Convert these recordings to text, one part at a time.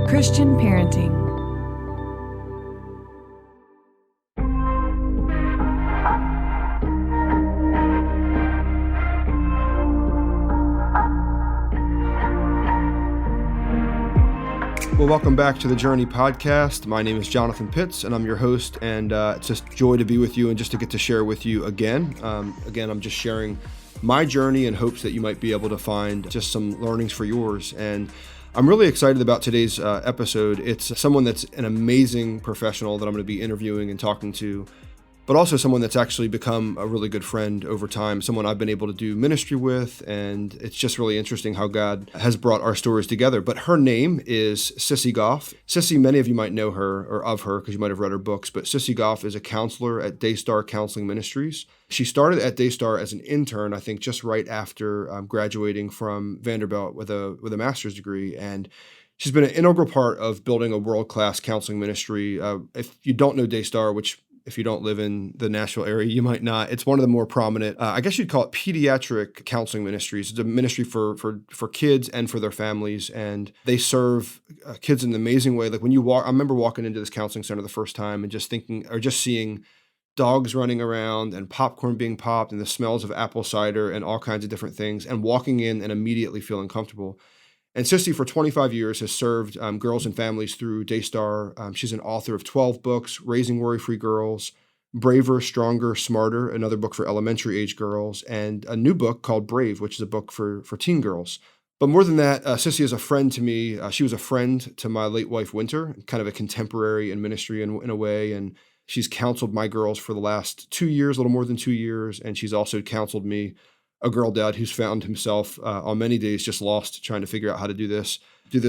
Christian Parenting. Well, welcome back to the Journey podcast. My name is Jonathan Pitts, and I'm your host, and it's just joy to be with you and just to get to share with you again. I'm just sharing my journey in hopes that you might be able to find just some learnings for yours. And I'm really excited about today's episode. It's someone that's an amazing professional that I'm going to be interviewing and talking to, but also someone that's actually become a really good friend over time, someone I've been able to do ministry with, and it's just really interesting how God has brought our stories together. But her name is Sissy Goff. Sissy, many of you might know her or of her because you might have read her books, but Sissy Goff is a counselor at DayStar Counseling Ministries. She started at DayStar as an intern, I think just right after graduating from Vanderbilt with a master's degree, and she's been an integral part of building a world-class counseling ministry. If you don't know DayStar, which if you don't live in the Nashville area, you might not. It's one of the more prominent, I guess you'd call it pediatric counseling ministries. It's a ministry for kids and for their families, and they serve kids in an amazing way. Like when you walk, I remember walking into this counseling center the first time and just thinking, or just seeing dogs running around and popcorn being popped and the smells of apple cider and all kinds of different things, and walking in and immediately feeling comfortable. And Sissy, for 25 years, has served girls and families through DayStar. She's an author of 12 books, Raising Worry-Free Girls, Braver, Stronger, Smarter, another book for elementary age girls, and a new book called Brave, which is a book for teen girls. But more than that, Sissy is a friend to me. She was a friend to my late wife, Winter, kind of a contemporary in ministry in a way. And she's counseled my girls for the last 2 years, a little more than 2 years. And she's also counseled me, a girl dad who's found himself on many days just lost trying to figure out how to do this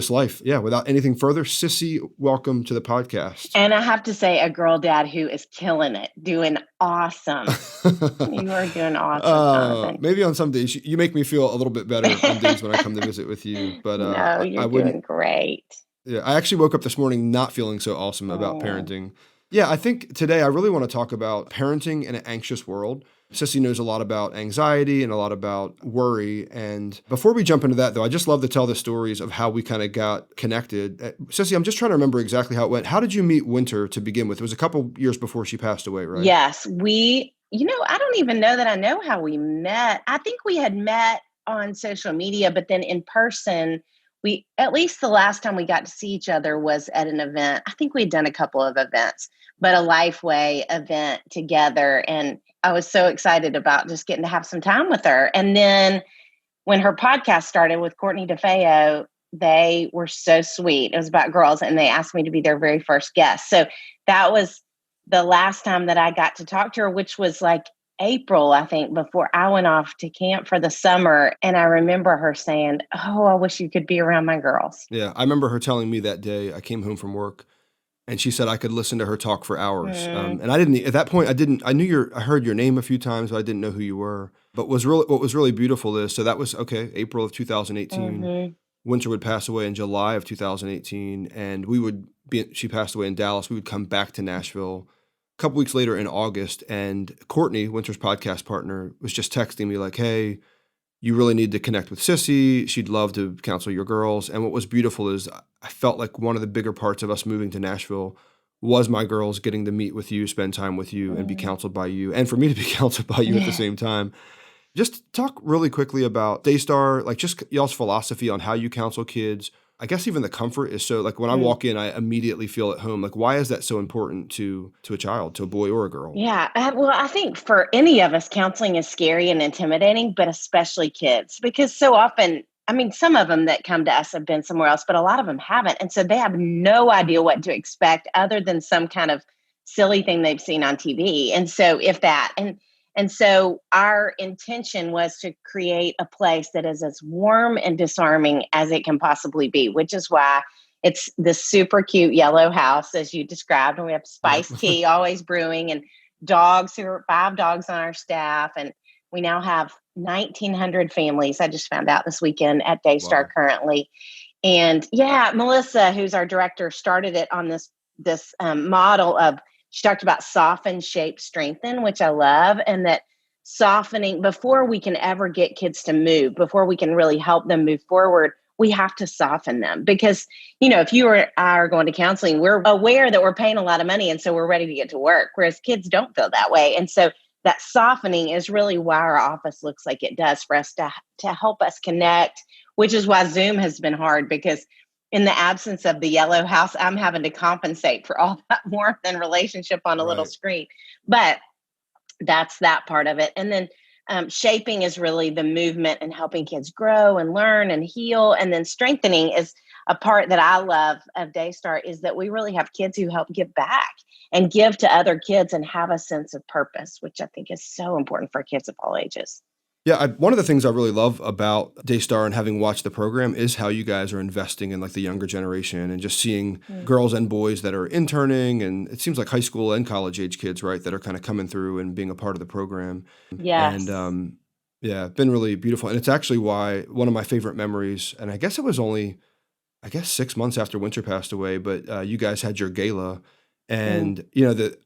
life. Yeah, without anything further, Sissy, welcome to the podcast. And I have to say, a girl dad who is killing it, doing awesome. You are doing awesome, Jonathan. Maybe on some days. You make me feel a little bit better on days when I come to visit with you. But no, you're doing great. Yeah, I actually woke up this morning not feeling so awesome about parenting. Yeah, I think today I really want to talk about parenting in an anxious world. Sissy knows a lot about anxiety and a lot about worry. And before we jump into that, though, I just love to tell the stories of how we kind of got connected. Sissy, I'm just trying to remember exactly how it went. How did you meet Winter to begin with? It was a couple years before she passed away, right? Yes, I don't even know that I know how we met. I think we had met on social media, but then in person, at least the last time we got to see each other was at an event. I think we'd done a couple of events, but a Lifeway event together. And I was so excited about just getting to have some time with her. And then when her podcast started with Courtney DeFeo, they were so sweet. It was about girls, and they asked me to be their very first guest. So that was the last time that I got to talk to her, which was like April, I think, before I went off to camp for the summer. And I remember her saying, "Oh, I wish you could be around my girls." Yeah, I remember her telling me that day I came home from work, and she said I could listen to her talk for hours. And I didn't, at that point, I heard your name a few times, but I didn't know who you were. But what was really beautiful is, so that was, April of 2018. Winter would pass away in July of 2018, and she passed away in Dallas. We would come back to Nashville a couple weeks later in August, and Courtney, Winter's podcast partner, was just texting me like, "Hey, you really need to connect with Sissy. She'd love to counsel your girls." And what was beautiful is I felt like one of the bigger parts of us moving to Nashville was my girls getting to meet with you, spend time with you, and be counseled by you, and for me to be counseled by you at the same time. Just talk really quickly about DayStar, like just y'all's philosophy on how you counsel kids. I guess even the comfort is so, like when I walk in, I immediately feel at home. Like, why is that so important to a child, to a boy or a girl? Yeah. Well, I think for any of us, counseling is scary and intimidating, but especially kids, because so often, some of them that come to us have been somewhere else, but a lot of them haven't. And so they have no idea what to expect other than some kind of silly thing they've seen on TV. And so And so our intention was to create a place that is as warm and disarming as it can possibly be, which is why it's this super cute yellow house, as you described. And we have spiced tea always brewing, and 5 dogs on our staff. And we now have 1,900 families. I just found out this weekend at DayStar currently. And Melissa, who's our director, started it on this model of, she talked about soften, shape, strengthen, which I love. And that softening, before we can ever get kids to move, before we can really help them move forward, we have to soften them because, if you or I are going to counseling, we're aware that we're paying a lot of money. And so we're ready to get to work, whereas kids don't feel that way. And so that softening is really why our office looks like it does, for us to help us connect, which is why Zoom has been hard, because in the absence of the yellow house, I'm having to compensate for all that warmth and relationship on a little Right. screen. But that's that part of it. And then shaping is really the movement and helping kids grow and learn and heal. And then strengthening is a part that I love of Daystar, is that we really have kids who help give back and give to other kids and have a sense of purpose, which I think is so important for kids of all ages. Yeah, one of the things I really love about Daystar and having watched the program is how you guys are investing in like the younger generation and just seeing girls and boys that are interning, and it seems like high school and college age kids, right, that are kind of coming through and being a part of the program. Yes. And yeah, been really beautiful. And it's actually why one of my favorite memories, and I guess it was only, 6 months after Winter passed away, but you guys had your gala. And,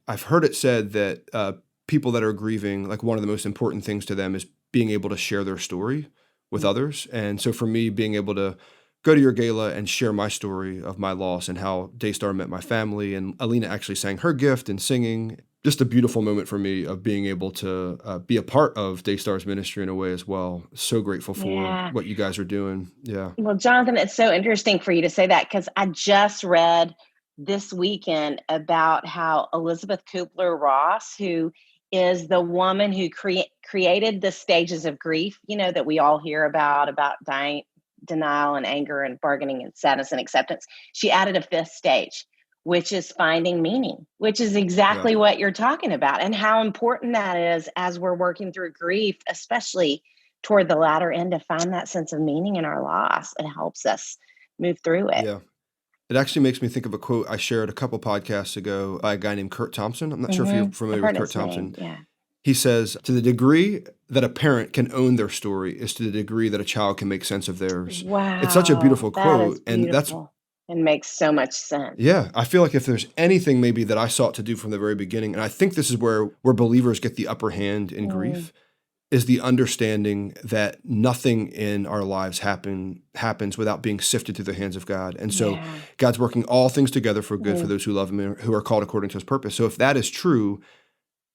I've heard it said that people that are grieving, like one of the most important things to them is being able to share their story with others. And so for me, being able to go to your gala and share my story of my loss and how Daystar met my family, and Alina actually sang her gift and singing, just a beautiful moment for me of being able to be a part of Daystar's ministry in a way as well. So grateful for what you guys are doing. Yeah. Well, Jonathan, it's so interesting for you to say that, because I just read this weekend about how Elizabeth Kubler-Ross, who is the woman who created the stages of grief, that we all hear about dying, denial and anger and bargaining and sadness and acceptance. She added a fifth stage, which is finding meaning, which is exactly what you're talking about, and how important that is as we're working through grief, especially toward the latter end, to find that sense of meaning in our loss. It helps us move through it. Yeah. It actually makes me think of a quote I shared a couple podcasts ago by a guy named Kurt Thompson. I'm not sure if you're familiar with Kurt Thompson. Yeah. He says, to the degree that a parent can own their story is to the degree that a child can make sense of theirs. Wow. It's such a beautiful That quote. is beautiful. It makes so much sense. Yeah, I feel like if there's anything maybe that I sought to do from the very beginning, and I think this is where believers get the upper hand in grief, is the understanding that nothing in our lives happens without being sifted through the hands of God. And so God's working all things together for good for those who love him and who are called according to his purpose. So if that is true,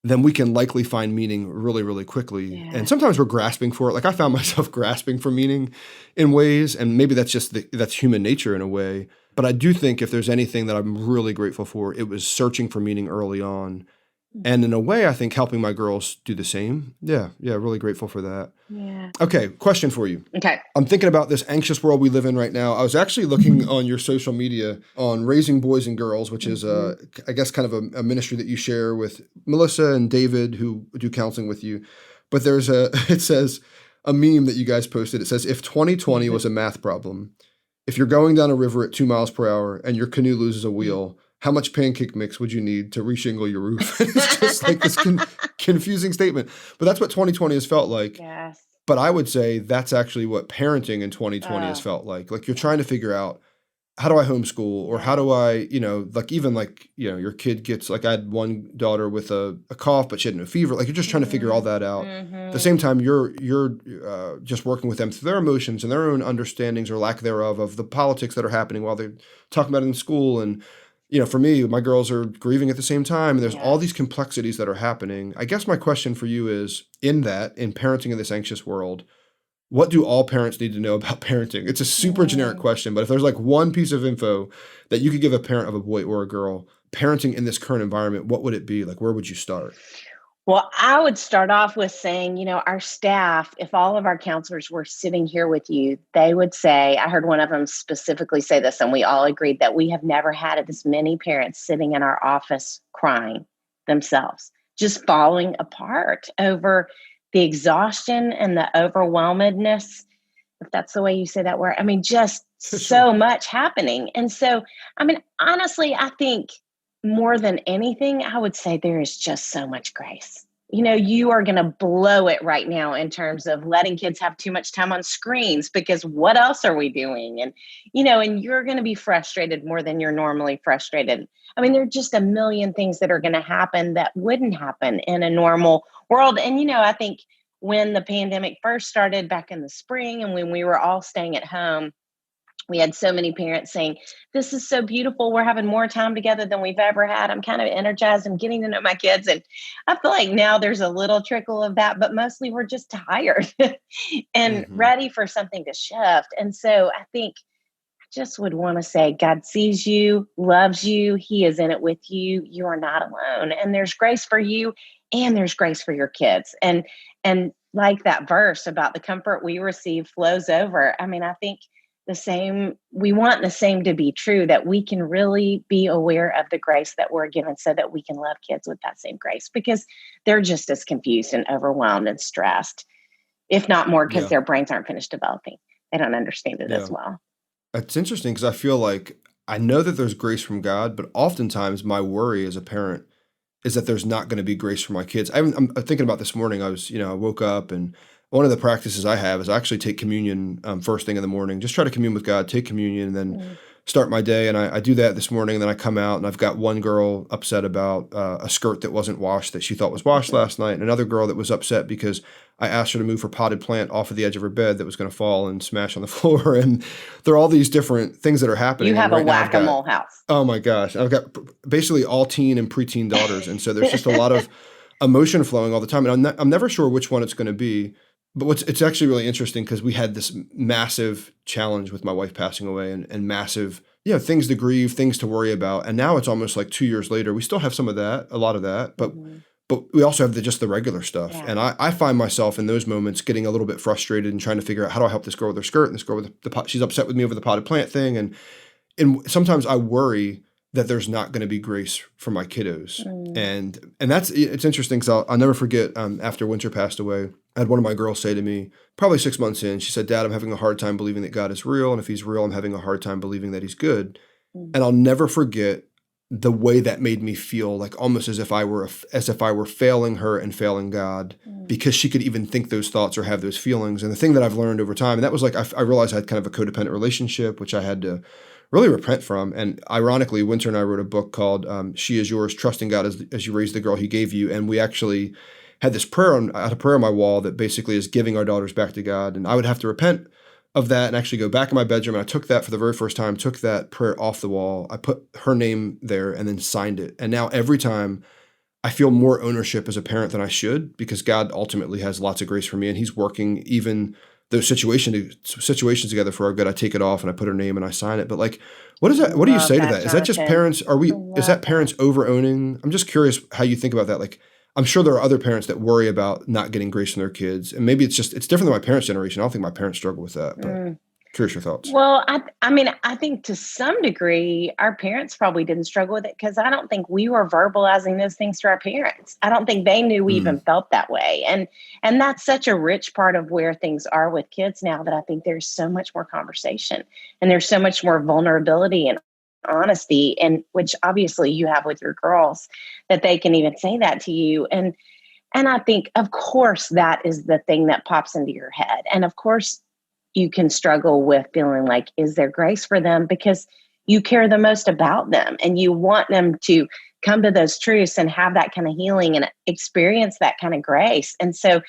then we can likely find meaning really, really quickly. Yeah. And sometimes we're grasping for it. Like I found myself grasping for meaning in ways, and maybe that's just that's human nature in a way. But I do think if there's anything that I'm really grateful for, it was searching for meaning early on. And in a way, I think helping my girls do the same. Yeah, really grateful for that. Yeah. Okay, question for you. Okay. I'm thinking about this anxious world we live in right now. I was actually looking on your social media on Raising Boys and Girls, which is, I guess, kind of a ministry that you share with Melissa and David, who do counseling with you. But there's it says, a meme that you guys posted. It says, if 2020 was a math problem, if you're going down a river at 2 miles per hour and your canoe loses a wheel, how much pancake mix would you need to reshingle your roof? It's just like this confusing statement. But that's what 2020 has felt like. Yes. But I would say that's actually what parenting in 2020 has felt like. Like you're trying to figure out, how do I homeschool? Or how do I, your kid gets, like I had one daughter with a cough, but she had no fever. Like you're just trying to figure all that out. At the same time, you're just working with them through their emotions and their own understandings or lack thereof of the politics that are happening while they're talking about it in school. And for me, my girls are grieving at the same time, and there's all these complexities that are happening. I guess my question for you is, in parenting in this anxious world, what do all parents need to know about parenting? It's a super generic question, but if there's like one piece of info that you could give a parent of a boy or a girl parenting in this current environment, what would it be? Like, where would you start? Well, I would start off with saying, our staff, if all of our counselors were sitting here with you, they would say, I heard one of them specifically say this, and we all agreed that we have never had this many parents sitting in our office crying themselves, just falling apart over the exhaustion and the overwhelmedness, if that's the way you say that word. I mean, just so much happening. And so, honestly, I think more than anything, I would say there is just so much grace. You are going to blow it right now in terms of letting kids have too much time on screens, because what else are we doing? And, and you're going to be frustrated more than you're normally frustrated. There are just a million things that are going to happen that wouldn't happen in a normal world. And, I think when the pandemic first started back in the spring and when we were all staying at home, we had so many parents saying, "This is so beautiful. We're having more time together than we've ever had. I'm kind of energized. I'm getting to know my kids." And I feel like now there's a little trickle of that, but mostly we're just tired and Hmm. ready for something to shift. And so I think I just would want to say God sees you, loves you. He is in it with you. You are not alone. And there's grace for you and there's grace for your kids. And like that verse about the comfort we receive flows over. I mean, I think the same, we want the same to be true, that we can really be aware of the grace that we're given so that we can love kids with that same grace, because they're just as confused and overwhelmed and stressed, if not more, because Yeah. their brains aren't finished developing. They don't understand it as Yeah. well. It's interesting because I feel like I know that there's grace from God, but oftentimes my worry as a parent is that there's not going to be grace for my kids. I'm thinking about this morning. I woke up, and one of the practices I have is I actually take communion first thing in the morning. Just try to commune with God, take communion, and then Mm. start my day. And I do that this morning. And then I come out, and I've got one girl upset about a skirt that wasn't washed that she thought was washed Mhm. last night, and another girl that was upset because I asked her to move her potted plant off of the edge of her bed that was going to fall and smash on the floor. And there are all these different things that are You happening. And have a right now I've got whack-a-mole house. Oh my gosh. I've got basically all teen and preteen daughters. And so there's just a lot of emotion flowing all the time. And I'm never sure which one it's going to be. But it's actually really interesting because we had this massive challenge with my wife passing away, and massive, things to grieve, things to worry about. And now it's almost like 2 years later. We still have some of that, a lot of that, Mhm. but we also have just the regular stuff. And Yeah. I find myself in those moments getting a little bit frustrated and trying to figure out, how do I help this girl with her skirt, and this girl with the pot. She's upset with me over the potted plant thing. And sometimes I worry that there's not going to be grace for my kiddos. Mm. And it's interesting because I'll never forget, after Winter passed away, I had one of my girls say to me, probably 6 months in, she said, "Dad, I'm having a hard time believing that God is real. And if he's real, I'm having a hard time believing that he's good." Mm. And I'll never forget the way that made me feel, like almost as if I were failing her and failing God, Mm. because she could even think those thoughts or have those feelings. And the thing that I've learned over time, and that was like, I realized I had kind of a codependent relationship, which I had to really repent from. And ironically, Winter and I wrote a book called "She Is Yours: Trusting God as You Raise the Girl He Gave You." And we actually had this prayer I had a prayer on my wall that basically is giving our daughters back to God. And I would have to repent of that and actually go back in my bedroom. And I took that for the very first time, took that prayer off the wall. I put her name there and then signed it. And now every time, I feel more ownership as a parent than I should, because God ultimately has lots of grace for me, and he's working even those situations together for our good. I take it off and I put her name and I sign it. But like, what is I that? What do you love say to that, that? Is that just Jonathan. parents? I Is that love that. parents over owning? I'm just curious how you think about that. Like, I'm sure there are other parents that worry about not getting grace from their kids. And maybe it's different than my parents' generation. I don't think my parents struggle with that, but Mm. curious your thoughts. Well, I mean, I think to some degree, our parents probably didn't struggle with it, because I don't think we were verbalizing those things to our parents. I don't think they knew we Mm, even felt that way. And that's such a rich part of where things are with kids now, that I think there's so much more conversation and there's so much more vulnerability and honesty, and which obviously you have with your girls, that they can even say that to you. And I think, of course, that is the thing that pops into your head. And of course, you can struggle with feeling like, is there grace for them? Because you care the most about them and you want them to come to those truths and have that kind of healing and experience that kind of grace. And so,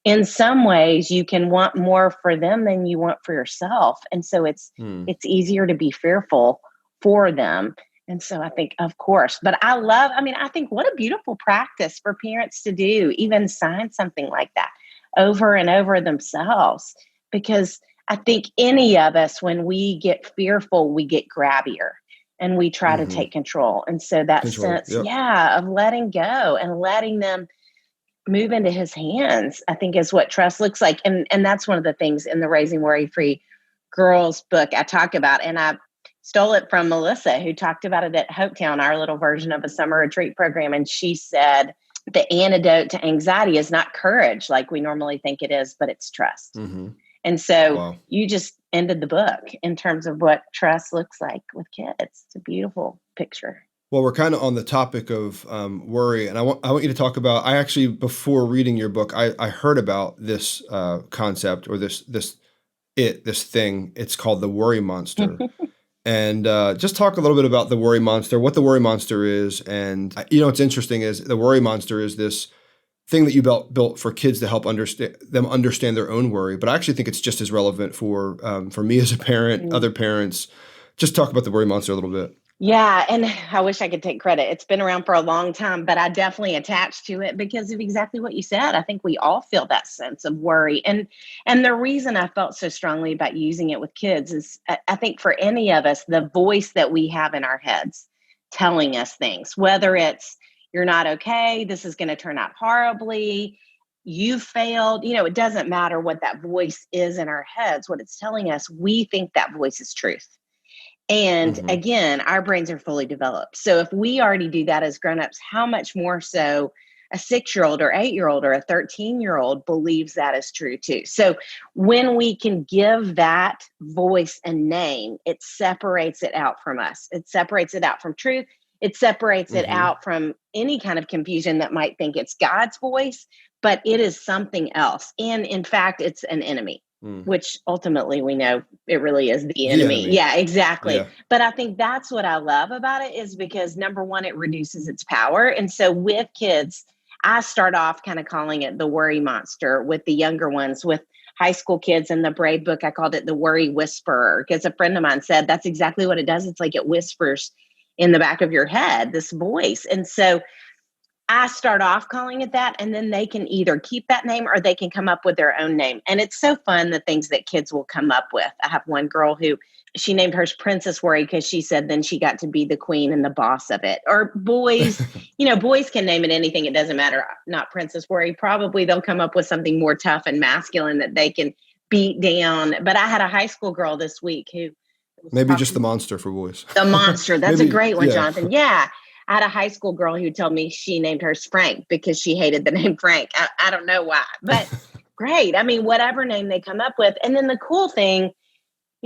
in some ways, you can want more for them than you want for yourself. And so mm, it's easier to be fearful for them. And so I think, of course, but I mean, I think what a beautiful practice for parents to do, even sign something like that over and over themselves. Because I think any of us, when we get fearful, we get grabbier and we try to hmm take control. And so that Control. sense, Yep. yeah, of letting go and letting them move into his hands, I think, is what trust looks like. And that's one of the things in the Raising Worry Free Girls book I talk about. And I stole it from Melissa, who talked about it at Hopetown, our little version of a summer retreat program. And she said, the antidote to anxiety is not courage like we normally think it is, but it's trust. hmm And so Wow. you just ended the book in terms of what trust looks like with kids. It's a beautiful picture. Well, we're kind of on the topic of worry, and I want you to talk about. I actually, before reading your book, I heard about this concept, or this thing. It's called the worry monster, and just talk a little bit about the worry monster, what the worry monster is, and what's interesting is the worry monster is this thing that you built for kids to help understand their own worry. But I actually think it's just as relevant for me as a parent, other parents. Just talk about the worry monster a little bit. Yeah. And I wish I could take credit. It's been around for a long time, but I definitely attached to it because of exactly what you said. I think we all feel that sense of worry. And the reason I felt so strongly about using it with kids is I think for any of us, the voice that we have in our heads telling us things, whether it's you're not okay, this is going to turn out horribly, you failed, it doesn't matter what that voice is in our heads, what it's telling us, we think that voice is truth. And again, our brains are fully developed. So if we already do that as grownups, how much more so a 6-year-old or 8-year-old or a 13-year-old believes that is true too. So when we can give that voice a name, it separates it out from us. It separates it out from truth. It separates it out from any kind of confusion that might think it's God's voice, but it is something else. And in fact, it's an enemy. Which ultimately we know it really is the enemy. Yeah, exactly. Yeah. But I think that's what I love about it is because number one, it reduces its power. And so with kids, I start off kind of calling it the worry monster with the younger ones, with high school kids. In the Brave book, I called it the worry whisperer because a friend of mine said that's exactly what it does. It's like it whispers in the back of your head, this voice. And so I start off calling it that, and then they can either keep that name or they can come up with their own name. And it's so fun, the things that kids will come up with. I have one girl who she named hers Princess Worry because she said then she got to be the queen and the boss of it. Or boys, boys can name it anything. It doesn't matter. Not Princess Worry. Probably they'll come up with something more tough and masculine that they can beat down. But I had a high school girl this week who maybe just the monster for boys. The monster. That's maybe, a great one, Jonathan. Yeah. I had a high school girl who told me she named hers Frank because she hated the name Frank. I don't know why, but great. I mean, whatever name they come up with. And then the cool thing,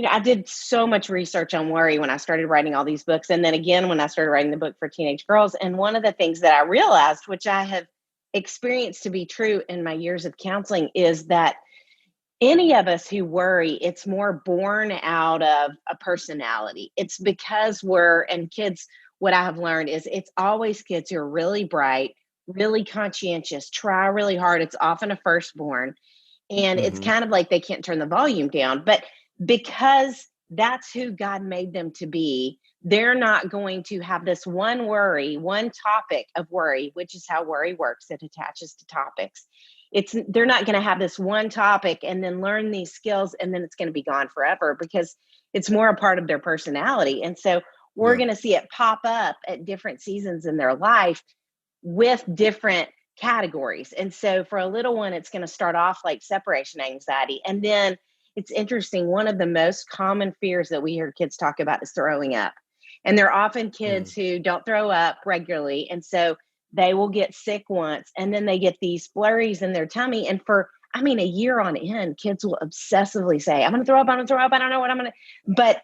I did so much research on worry when I started writing all these books. And then again, when I started writing the book for teenage girls. And one of the things that I realized, which I have experienced to be true in my years of counseling, is that any of us who worry, it's more born out of a personality. It's because and kids, what I have learned is it's always kids who are really bright, really conscientious, try really hard. It's often a firstborn. And it's kind of like they can't turn the volume down. But because that's who God made them to be, they're not going to have this one worry, one topic of worry, which is how worry works. It attaches to topics. They're not going to have this one topic and then learn these skills and then it's going to be gone forever because it's more a part of their personality. And so we're going to see it pop up at different seasons in their life with different categories. And so for a little one, it's going to start off like separation anxiety. And then it's interesting. One of the most common fears that we hear kids talk about is throwing up. And they're often kids who don't throw up regularly. And so they will get sick once and then they get these flurries in their tummy. And for, a year on end, kids will obsessively say, I'm going to throw up. I'm going to throw up. I don't know what I'm going to, but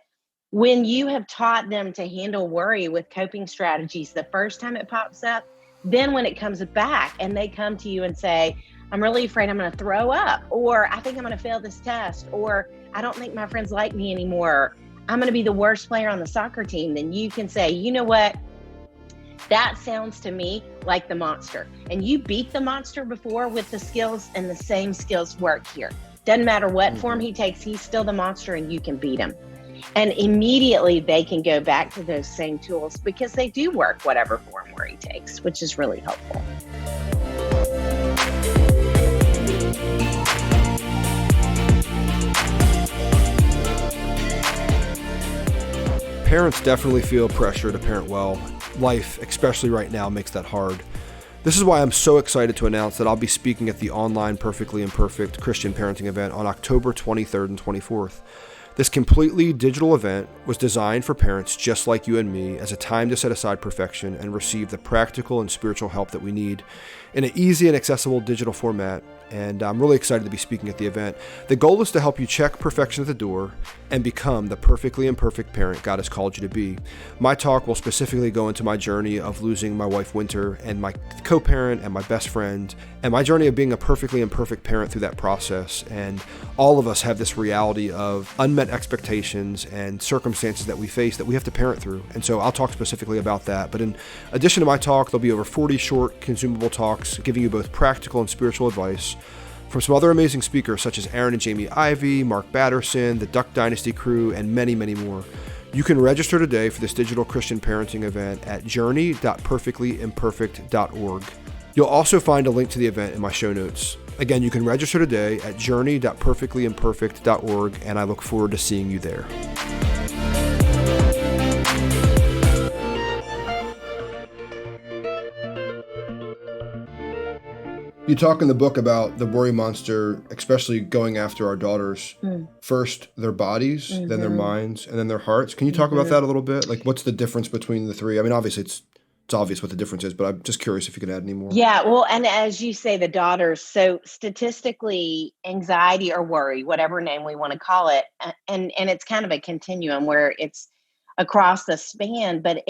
when you have taught them to handle worry with coping strategies the first time it pops up, then when it comes back and they come to you and say, I'm really afraid I'm going to throw up, or I think I'm going to fail this test, or I don't think my friends like me anymore, I'm going to be the worst player on the soccer team, then you can say, you know what? That sounds to me like the monster. And you beat the monster before with the skills, and the same skills work here. Doesn't matter what form he takes, he's still the monster and you can beat him. And immediately they can go back to those same tools because they do work whatever form worry takes, which is really helpful. Parents definitely feel pressure to parent well. Life, especially right now, makes that hard. This is why I'm so excited to announce that I'll be speaking at the online Perfectly Imperfect Christian Parenting event on October 23rd and 24th. This completely digital event was designed for parents just like you and me as a time to set aside perfection and receive the practical and spiritual help that we need in an easy and accessible digital format. And I'm really excited to be speaking at the event. The goal is to help you check perfection at the door and become the perfectly imperfect parent God has called you to be. My talk will specifically go into my journey of losing my wife Winter and my co-parent and my best friend, and my journey of being a perfectly imperfect parent through that process. And all of us have this reality of unmet expectations and circumstances that we face that we have to parent through. And so I'll talk specifically about that. But in addition to my talk, there'll be over 40 short consumable talks topics, giving you both practical and spiritual advice from some other amazing speakers such as Aaron and Jamie Ivey, Mark Batterson, the Duck Dynasty crew, and many, many more. You can register today for this digital Christian parenting event at journey.perfectlyimperfect.org. You'll also find a link to the event in my show notes. Again, you can register today at journey.perfectlyimperfect.org, and I look forward to seeing you there. You talk in the book about the worry monster, especially going after our daughters. First their bodies, then their minds, and then their hearts. Can you talk about that a little bit? Like, what's the difference between the three? I mean, obviously it's obvious what the difference is, but I'm just curious if you could add any more. Yeah, well, and as you say, the daughters, so statistically, anxiety or worry, whatever name we want to call it, and it's kind of a continuum where it's across the span, but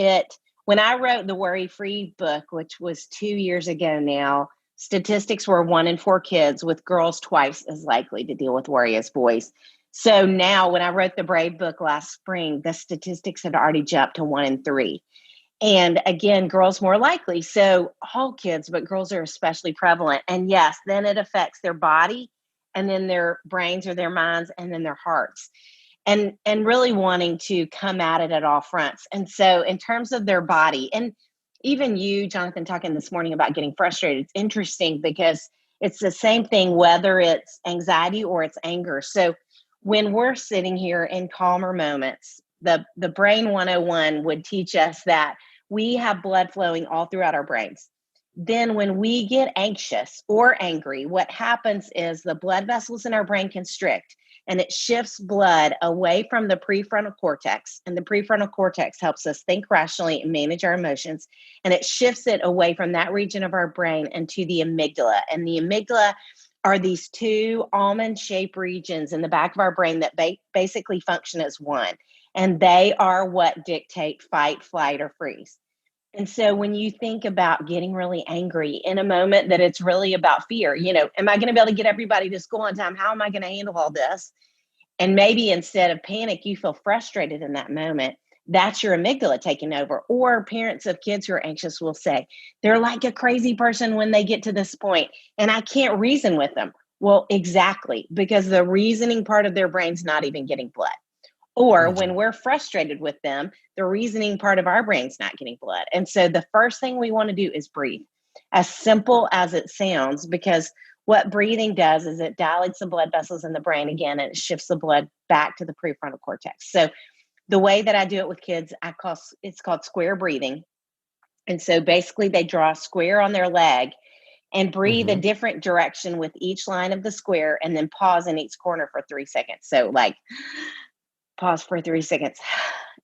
when I wrote the Worry-Free book, which was 2 years ago now, statistics were 1 in 4 kids with girls twice as likely to deal with worry as boys. So now when I wrote the Brave book last spring, the statistics had already jumped to 1 in 3. And again, girls more likely. So all kids, but girls are especially prevalent. And yes, then it affects their body and then their brains or their minds and then their hearts. And really wanting to come at it at all fronts. And so in terms of their body, and even you, Jonathan, talking this morning about getting frustrated, it's interesting because it's the same thing, whether it's anxiety or it's anger. So when we're sitting here in calmer moments, the Brain 101 would teach us that we have blood flowing all throughout our brains. Then when we get anxious or angry, what happens is the blood vessels in our brain constrict and it shifts blood away from the prefrontal cortex. And the prefrontal cortex helps us think rationally and manage our emotions. And it shifts it away from that region of our brain into the amygdala. And the amygdala are these 2 almond-shaped regions in the back of our brain that basically function as one. And they are what dictate fight, flight, or freeze. And so when you think about getting really angry in a moment that it's really about fear, am I going to be able to get everybody to school on time? How am I going to handle all this? And maybe instead of panic, you feel frustrated in that moment. That's your amygdala taking over. Or parents of kids who are anxious will say, they're like a crazy person when they get to this point, and I can't reason with them. Well, exactly, because the reasoning part of their brain's not even getting blood. Or when we're frustrated with them, the reasoning part of our brain's not getting blood. And so the first thing we want to do is breathe, as simple as it sounds, because what breathing does is it dilates the blood vessels in the brain again, and it shifts the blood back to the prefrontal cortex. So the way that I do it with kids, it's called square breathing. And so basically they draw a square on their leg and breathe a different direction with each line of the square, and then pause in each corner for 3 seconds. So like, pause for 3 seconds,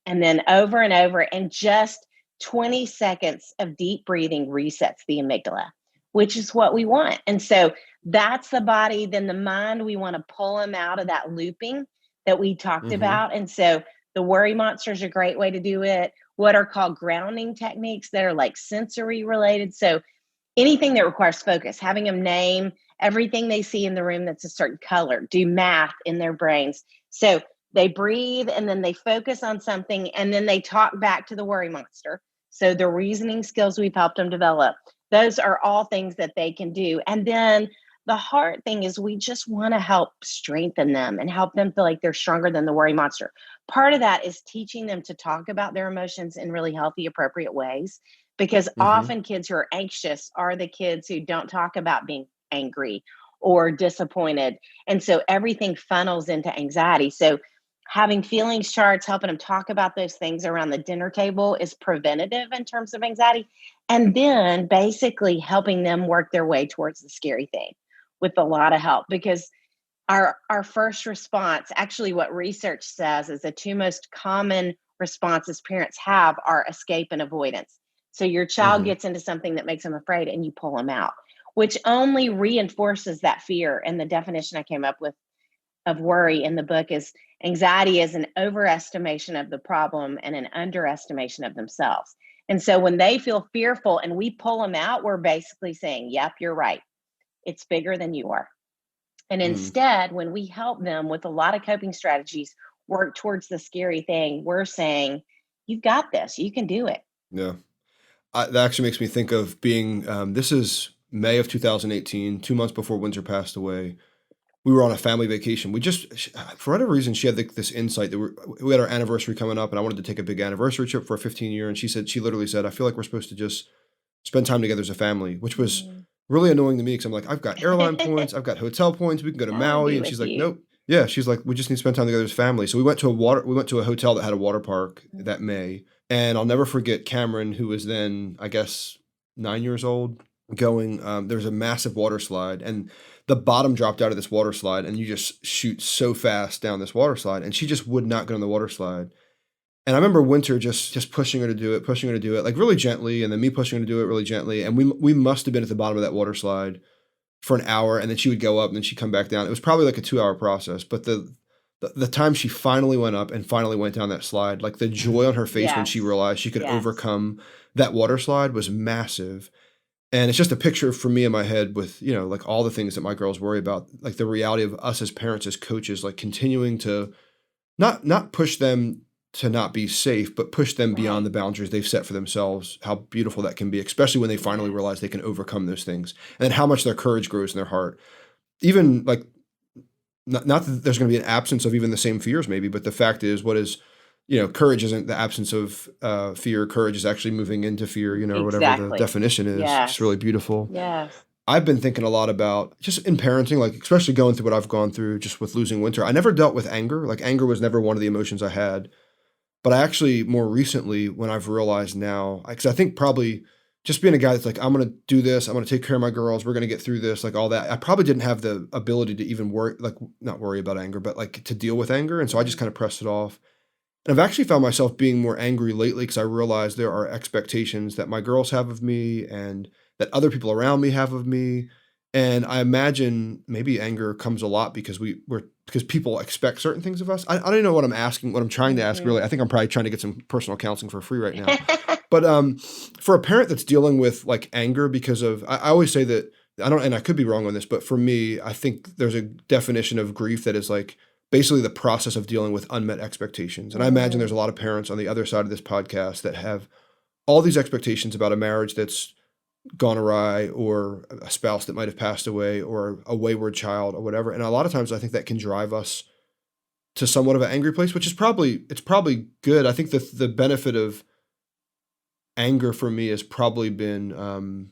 and then over and over, and just 20 seconds of deep breathing resets the amygdala, which is what we want. And so that's the body. Then the mind, we want to pull them out of that looping that we talked about. And so the worry monster is a great way to do it. What are called grounding techniques that are like sensory related. So anything that requires focus, having them name everything they see in the room that's a certain color, do math in their brains. So they breathe and then they focus on something and then they talk back to the worry monster. So the reasoning skills we've helped them develop, those are all things that they can do. And then the hard thing is we just want to help strengthen them and help them feel like they're stronger than the worry monster. Part of that is teaching them to talk about their emotions in really healthy, appropriate ways, because often kids who are anxious are the kids who don't talk about being angry or disappointed. And so everything funnels into anxiety. So having feelings charts, helping them talk about those things around the dinner table is preventative in terms of anxiety. And then basically helping them work their way towards the scary thing with a lot of help, because our first response, actually what research says is the 2 most common responses parents have are escape and avoidance. So your child gets into something that makes them afraid and you pull them out, which only reinforces that fear. And the definition I came up with of worry in the book is anxiety is an overestimation of the problem and an underestimation of themselves. And so when they feel fearful and we pull them out, we're basically saying, yep, you're right. It's bigger than you are. And instead, when we help them with a lot of coping strategies, work towards the scary thing, we're saying, you've got this, you can do it. Yeah. That actually makes me think of being, this is May of 2018, 2 months before Windsor passed away. We were on a family vacation. For whatever reason, she had this insight that we had our anniversary coming up, and I wanted to take a big anniversary trip for a 15-year. And she literally said, I feel like we're supposed to just spend time together as a family, which was really annoying to me because I'm like, I've got airline points, I've got hotel points, we can go to Maui. And she's like, nope. Yeah, she's like, we just need to spend time together as family. So we went to a hotel that had a water park that May. And I'll never forget Cameron, who was then, I guess, 9 years old, going, there was a massive water slide, and the bottom dropped out of this water slide, and you just shoot so fast down this water slide, and she just would not go on the water slide. And I remember Winter just pushing her to do it, like really gently, and then me pushing her to do it really gently. And we must have been at the bottom of that water slide for an hour, and then she would go up, and then she'd come back down. It was probably like a 2-hour process, but the time she finally went up and finally went down that slide, like the joy on her face when she realized she could overcome that water slide was massive. And it's just a picture for me in my head with, like all the things that my girls worry about, like the reality of us as parents, as coaches, like continuing to not push them to not be safe, but push them beyond the boundaries they've set for themselves, how beautiful that can be, especially when they finally realize they can overcome those things, and then how much their courage grows in their heart. Even like, not that there's going to be an absence of even the same fears maybe, but the fact is courage isn't the absence of fear. Courage is actually moving into fear, or whatever the definition is. It's really beautiful. Yes. I've been thinking a lot about just in parenting, like especially going through what I've gone through just with losing Winter. I never dealt with anger. Like anger was never one of the emotions I had. But I actually more recently, when I've realized now, because I think probably just being a guy that's like, I'm going to do this, I'm going to take care of my girls, we're going to get through this, like all that. I probably didn't have the ability to even not worry about anger, but like to deal with anger. And so I just kind of pressed it off. And I've actually found myself being more angry lately because I realize there are expectations that my girls have of me and that other people around me have of me. And I imagine maybe anger comes a lot because because people expect certain things of us. I don't know what I'm trying to ask really. I think I'm probably trying to get some personal counseling for free right now. But for a parent that's dealing with like anger because of, I always say that, and I could be wrong on this, but for me, I think there's a definition of grief that is like, basically the process of dealing with unmet expectations. And I imagine there's a lot of parents on the other side of this podcast that have all these expectations about a marriage that's gone awry or a spouse that might have passed away or a wayward child or whatever. And a lot of times I think that can drive us to somewhat of an angry place, which is probably good. I think the benefit of anger for me has probably been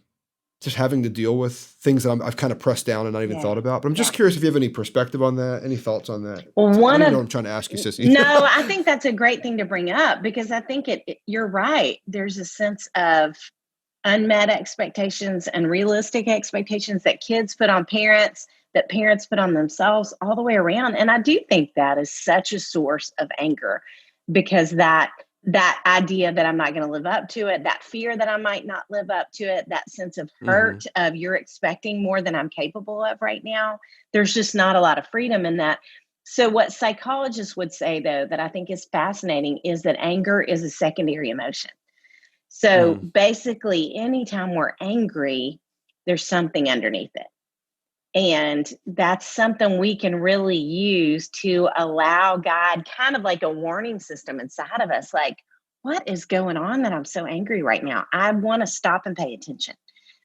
just having to deal with things that I've kind of pressed down and not even thought about. But I'm just curious if you have any perspective on that, any thoughts on that. Well, I don't know what I'm trying to ask you, Sissy. No, I think that's a great thing to bring up because I think you're right. There's a sense of unmet expectations and realistic expectations that kids put on parents, that parents put on themselves all the way around. And I do think that is such a source of anger because that idea that I'm not going to live up to it, that fear that I might not live up to it, that sense of hurt of you're expecting more than I'm capable of right now. There's just not a lot of freedom in that. So what psychologists would say, though, that I think is fascinating is that anger is a secondary emotion. So basically, anytime we're angry, there's something underneath it. And that's something we can really use to allow God kind of like a warning system inside of us. Like, what is going on that I'm so angry right now? I want to stop and pay attention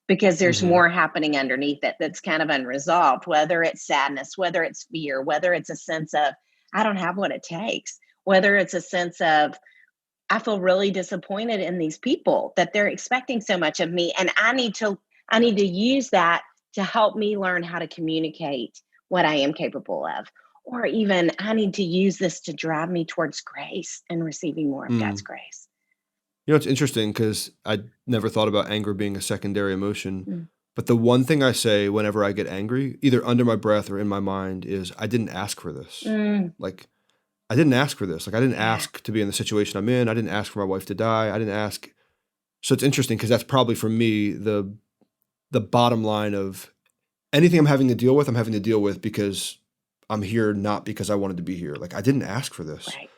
because there's more happening underneath it that's kind of unresolved, whether it's sadness, whether it's fear, whether it's a sense of, I don't have what it takes, whether it's a sense of, I feel really disappointed in these people that they're expecting so much of me. And I need to use that to help me learn how to communicate what I am capable of. Or even I need to use this to drive me towards grace and receiving more of God's grace. It's interesting because I never thought about anger being a secondary emotion. But the one thing I say whenever I get angry, either under my breath or in my mind, is I didn't ask for this. Like, I didn't ask for this. Like, I didn't ask to be in the situation I'm in. I didn't ask for my wife to die. I didn't ask. So it's interesting because that's probably for me the bottom line of anything I'm having to deal with because I'm here, not because I wanted to be here. Like, I didn't ask for this. Right.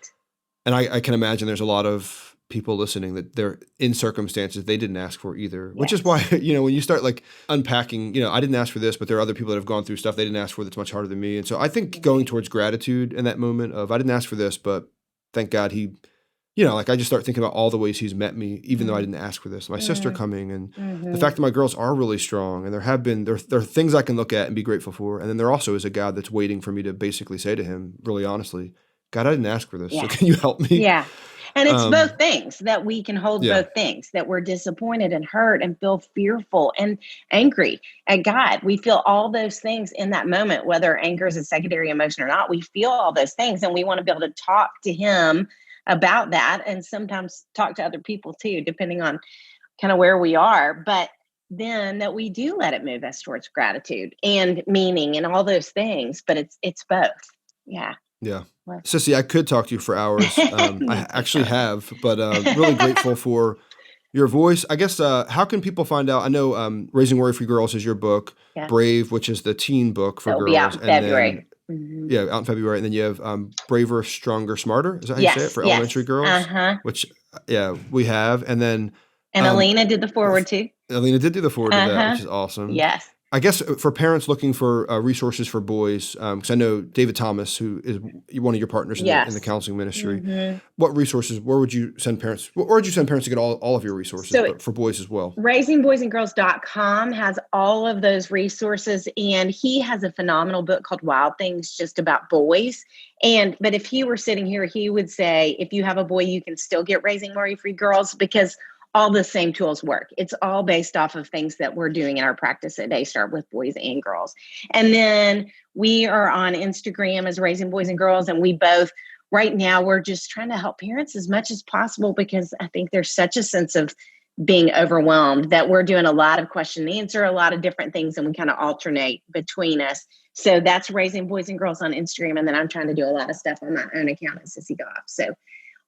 And I can imagine there's a lot of people listening that they're in circumstances they didn't ask for either, which is why, when you start like unpacking, I didn't ask for this, but there are other people that have gone through stuff they didn't ask for that's much harder than me. And so I think going towards gratitude in that moment of I didn't ask for this, but thank God he like I just start thinking about all the ways he's met me, even though I didn't ask for this. My sister coming, and the fact that my girls are really strong, and there are things I can look at and be grateful for. And then there also is a God that's waiting for me to basically say to him, really honestly, God, I didn't ask for this. So can you help me? Yeah. And it's both things that we can hold both things, that we're disappointed and hurt and feel fearful and angry at God. We feel all those things in that moment, whether anger is a secondary emotion or not. We feel all those things, and we want to be able to talk to him about that, and sometimes talk to other people too, depending on kind of where we are. But then that we do let it move us towards gratitude and meaning and all those things. But it's both. Yeah. Yeah. Sissy, I could talk to you for hours. I actually have, but really grateful for your voice. I guess, how can people find out? I know Raising Worry-Free Girls is your book, Brave, which is the teen book for girls. Be out in February. Yeah, out in February. And then you have Braver, Stronger, Smarter. Is that how you say it? For elementary girls? Which, we have. And then... And Alina did the forward too. Alina did do the forward to that, which is awesome. Yes. I guess for parents looking for resources for boys, because I know David Thomas, who is one of your partners in the counseling ministry, what resources, where would you send parents? Where would you send parents to get all of your resources, but for boys as well? RaisingBoysandGirls.com has all of those resources, and he has a phenomenal book called Wild Things, just about boys. But if he were sitting here, he would say, if you have a boy, you can still get Raising Worry-Free Girls, because all the same tools work. It's all based off of things that we're doing in our practice at DayStar with boys and girls. And then we are on Instagram as Raising Boys and Girls. And we both, right now, we're just trying to help parents as much as possible, because I think there's such a sense of being overwhelmed that we're doing a lot of question and answer, a lot of different things, and we kind of alternate between us. So that's Raising Boys and Girls on Instagram. And then I'm trying to do a lot of stuff on my own account at Sissy Goff. So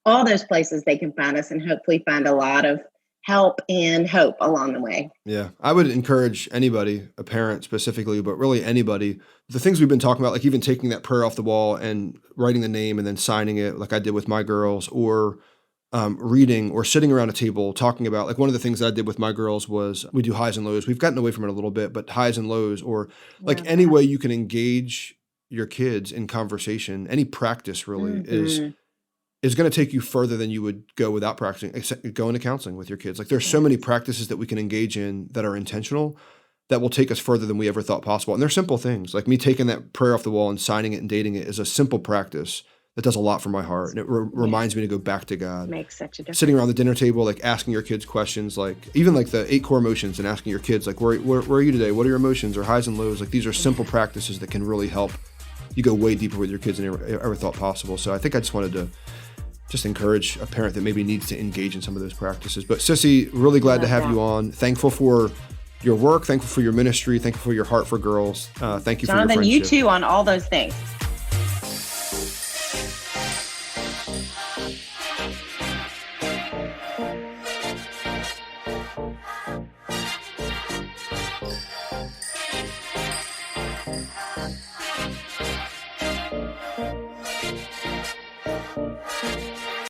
all those places they can find us and hopefully find a lot of help and hope along the way. Yeah. I would encourage anybody, a parent specifically, but really anybody, the things we've been talking about, like even taking that prayer off the wall and writing the name and then signing it like I did with my girls, or reading or sitting around a table talking about, like one of the things that I did with my girls was we do highs and lows. We've gotten away from it a little bit, but highs and lows, or like any way you can engage your kids in conversation, any practice really is going to take you further than you would go without practicing, except go into counseling with your kids. Like there's so many practices that we can engage in that are intentional that will take us further than we ever thought possible. And they're simple things. Like me taking that prayer off the wall and signing it and dating it is a simple practice that does a lot for my heart. And it reminds me to go back to God. Makes such a difference. Sitting around the dinner table, like asking your kids questions, like even like the 8 core emotions, and asking your kids, like, where are you today? What are your emotions, or highs and lows? Like these are simple practices that can really help you go way deeper with your kids than you ever thought possible. So I think I just wanted to encourage a parent that maybe needs to engage in some of those practices. But Sissy, really glad to have you on. Thankful for your work. Thankful for your ministry. Thankful for your heart for girls. Thank you for your friendship. Jonathan, you too on all those things.